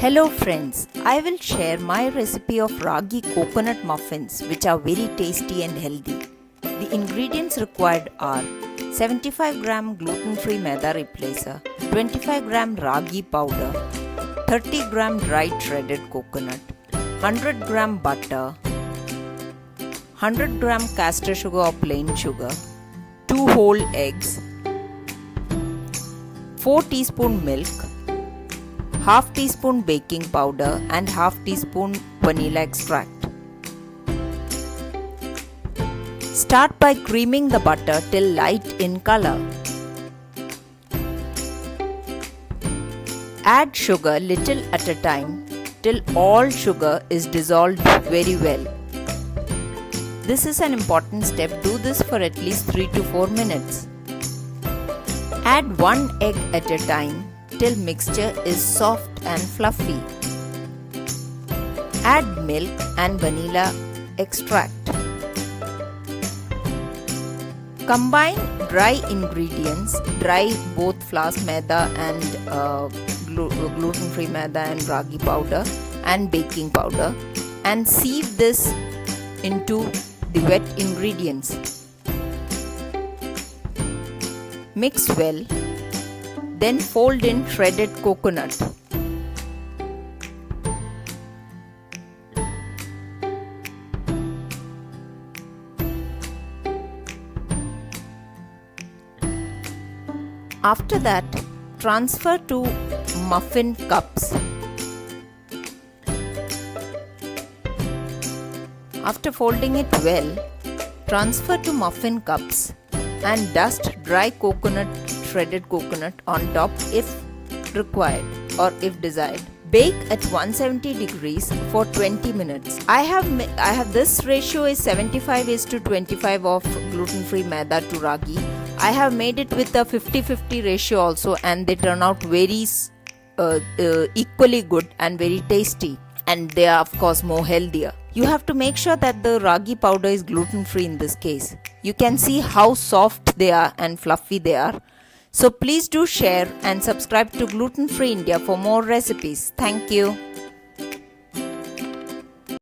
Hello friends, I will share my recipe of ragi coconut muffins which are very tasty and healthy. The ingredients required are 75 gram gluten-free maida replacer, 25 gram ragi powder, 30 gram dried shredded coconut, 100 gram butter, 100 gram castor sugar or plain sugar, 2 whole eggs, 4 teaspoon milk, half teaspoon baking powder and half teaspoon vanilla extract. Start by creaming the butter till light in color. Add sugar little at a time till all sugar is dissolved very well. This is an important step. Do this for at least 3 to 4 minutes. Add 1 egg at a time till mixture is soft and fluffy. Add milk and vanilla extract. Combine dry ingredients, dry both flour, maida and gluten-free maida and ragi powder and baking powder, and sieve this into the wet ingredients. Mix well. Then fold in shredded coconut. After that, transfer to muffin cups. After folding it well, transfer to muffin cups and dust dry shredded coconut on top if required or if desired. Bake at 170 degrees for 20 minutes. I have this ratio is 75:25 of gluten-free maida to ragi. I have made it with a 50-50 ratio also, and they turn out very equally good and very tasty, and they are of course more healthier. You have to make sure that the ragi powder is gluten-free in this case. You can see how soft they are and fluffy they are. So please do share and subscribe to Gluten Free India for more recipes. Thank you.